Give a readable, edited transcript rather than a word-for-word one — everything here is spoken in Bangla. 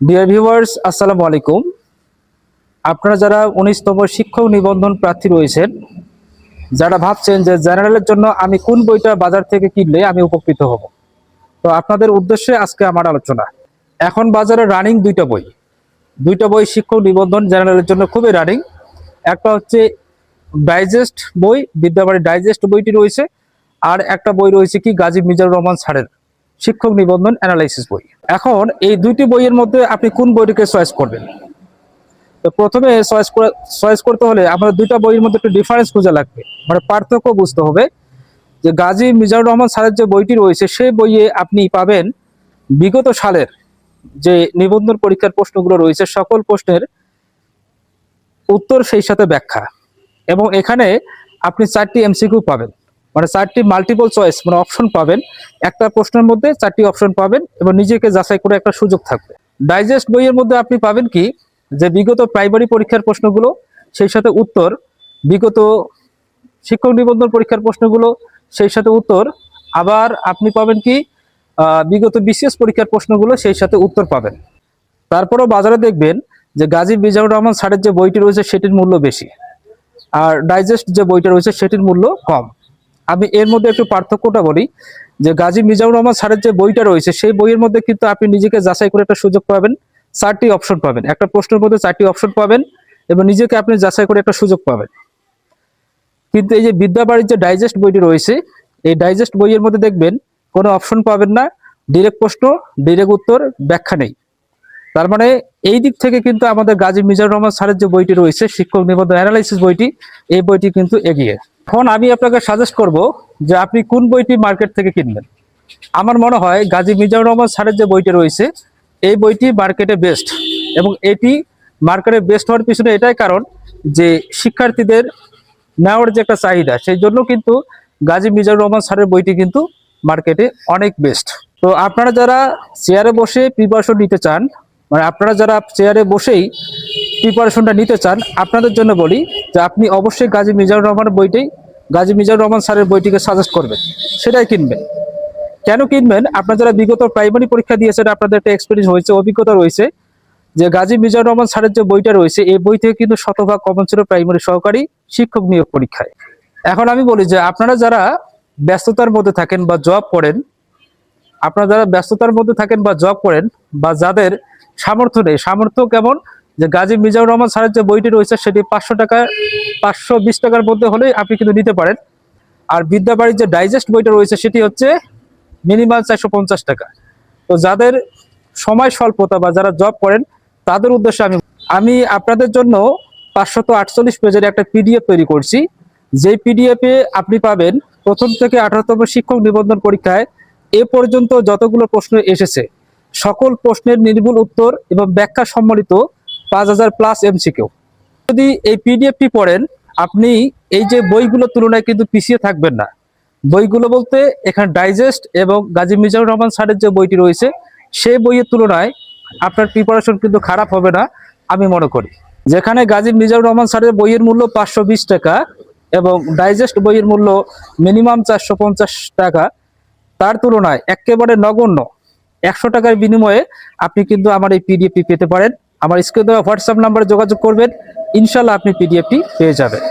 ডিয়ার ভিউয়ার্স, আসসালামু আলাইকুম। আপনারা যারা 19তম শিক্ষক নিবন্ধন প্রার্থী রয়েছেন, যারা ভাবছেন যে জেনারেলের জন্য আমি কোন বইটা বাজার থেকে কিনলে আমি উপকৃত হব, তো আপনাদের উদ্দেশ্যে আজকে আমার আলোচনা। এখন বাজারে রানিং দুইটা বই শিক্ষক নিবন্ধন জেনারেলের জন্য খুবই রানিং। একটা হচ্ছে ডাইজেস্ট বই, বিদ্যাবাড়ি ডাইজেস্ট বইটি রয়েছে, আর একটা বই রয়েছে কি গাজী মিজানুর রহমান স্যারের শিক্ষক নিবন্ধন অ্যানালাইসিস বই। এখন এই দুইটি বইয়ের মধ্যে আপনি কোন বইটিকে চয়েস করবেন? তো প্রথমে চয়েস করতে হলে আমাদের দুইটা বইয়ের মধ্যে একটু ডিফারেন্স খোঁজা লাগবে, মানে পার্থক্য বুঝতে হবে। যে গাজী মিজানুর রহমান স্যারের যে বইটি রয়েছে সেই বইয়ে আপনি পাবেন বিগত সালের যে নিবন্ধন পরীক্ষার প্রশ্নগুলো রয়েছে সকল প্রশ্নের উত্তর, সেই সাথে ব্যাখ্যা, এবং এখানে আপনি 4টি এমসিকিউ পাবেন, মানে 4টি মাল্টিপল চয়েস মানে অপশন পাবেন। একটা প্রশ্নের মধ্যে 4টি অপশন পাবেন এবং নিজেকে যাচাই করে একটা সুযোগ থাকবে। ডাইজেস্ট বইয়ের মধ্যে আপনি পাবেন কি, যে বিগত প্রাইমারি পরীক্ষার প্রশ্নগুলো, সেই সাথে উত্তর, বিগত শিক্ষক নিবন্ধন পরীক্ষার প্রশ্নগুলো, সেই সাথে উত্তর, আবার আপনি পাবেন কি বিগত বিসিএস পরীক্ষার প্রশ্নগুলো, সেই সাথে উত্তর পাবেন। তারপরেও বাজারে দেখবেন যে গাজী মিজানুর রহমান স্যারের যে বইটি রয়েছে সেটির মূল্য বেশি, আর ডাইজেস্ট যে বইটা রয়েছে সেটির মূল্য কম। আমি এর মধ্যে একটু পার্থক্যটা বলি, যে গাজী মিজানুর রহমান স্যারের যে বইটা রয়েছে সেই বইয়ের মধ্যে কিন্তু আপনি নিজেকে যাচাই করে একটা সুযোগ পাবেন, 4টি অপশন পাবেন, একটা প্রশ্নের মধ্যে 4টি অপশন পাবেন এবং নিজেকে আপনি যাচাই করে একটা সুযোগ পাবেন। কিন্তু এই যে বিদ্যাবাড়ির যে ডাইজেস্ট বইটি রয়েছে, এই ডাইজেস্ট বইয়ের মধ্যে দেখবেন কোনো অপশন পাবেন না, ডিরেক্ট প্রশ্ন, ডিরেক্ট উত্তর, ব্যাখ্যা নেই। তার মানে এই দিক থেকে কিন্তু আমাদের গাজী মিজানুর রহমান স্যারের যে বইটি রয়েছে শিক্ষক নিবন্ধন অ্যানালাইসিস বইটি, এই বইটি কিন্তু এগিয়ে। এখন আমি আপনাকে সাজেস্ট করব যে আপনি কোন বইটি মার্কেট থেকে কিনবেন। আমার মনে হয় গাজী মিজানুর রহমান স্যারের যে বইটি রয়েছে এই বইটি মার্কেটে বেস্ট, এবং এটি মার্কেটে বেস্ট হওয়ার পিছনে এটাই কারণ যে শিক্ষার্থীদের নেওয়ার যে একটা চাহিদা, সেই জন্য কিন্তু গাজী মিজানুর রহমান স্যারের বইটি কিন্তু মার্কেটে অনেক বেস্ট। তো আপনারা যারা চেয়ারে বসে প্রিপারেশন নিতে চান, মানে আপনারা যারা চেয়ারে বসেই প্রিপারেশনটা নিতে চান, আপনাদের জন্য বলি যে আপনি অবশ্যই গাজী মিজানুর রহমানের বইটাই, গাজী মিজানুর রহমান স্যারের বইটিকে সাজেস্ট করবেন, সেটাই কিনবেন। কেন কিনবেন? আপনারা যারা বিগত প্রাইমারি পরীক্ষা দিয়েছেন, আপনাদের একটা এক্সপিরিয়েন্স হয়েছে, অভিজ্ঞতা রয়েছে যে গাজী মিজানুর রহমান স্যারের যে বইটা রয়েছে এই বই থেকে কিন্তু শতভাগ কমন ছিল প্রাইমারি সহকারী শিক্ষক নিয়োগ পরীক্ষায়। এখন আমি বলি যে আপনারা যারা ব্যস্ততার মধ্যে থাকেন বা জব করেন, বা যাদের সামর্থ্য নেই, সামর্থ্য কেমন, যে গাজী মিজানুর রহমান স্যারের যে বইটি রয়েছে সেটি 500 টাকা, 520 টাকার মধ্যে হলে আপনি কিন্তু নিতে পারেন। আর বিদ্যাবাড়ির যে ডাইজেস্ট বইটা রয়েছে সেটি হচ্ছে মিনিমাম 450 টাকা। তো যাদের সময় স্বল্পতা বা যারা জব করেন তাদের উদ্দেশ্যে আমি আপনাদের জন্য 548 পেজের একটা পিডিএফ তৈরি করছি। যেই পিডিএফে আপনি পাবেন প্রথম থেকে 18তম শিক্ষক নিবন্ধন পরীক্ষায় এ পর্যন্ত যতগুলো প্রশ্ন এসেছে সকল প্রশ্নের নির্ভুল উত্তর এবং ব্যাখ্যা সম্বলিত 5000+ এমসিকিউ। যদি এই পিডিএফটি পড়েন, আপনি এই যে বইগুলোর তুলনায় কিন্তু পিছিয়ে থাকবেন না। বইগুলো বলতে এখানে ডাইজেস্ট এবং গাজী মিজানুর রহমান স্যারের যে বইটি রয়েছে সেই বইয়ের তুলনায় আপনার প্রিপারেশন কিন্তু খারাপ হবে না আমি মনে করি। যেখানে গাজী মিজানুর রহমান স্যারের বইয়ের মূল্য 520 টাকা এবং ডাইজেস্ট বইয়ের মূল্য মিনিমাম 450 টাকা, তার তুলনায় একেবারে নগণ্য 100 টাকার বিনিময়ে আপনি কিন্তু আমার এই পিডিএফটি পেতে পারেন। আমার স্ক্রিনে দেওয়া হোয়াটসঅ্যাপ নাম্বারে যোগাযোগ করবেন, ইনশাল্লাহ আপনি পিডিএফটি পেয়ে যাবেন।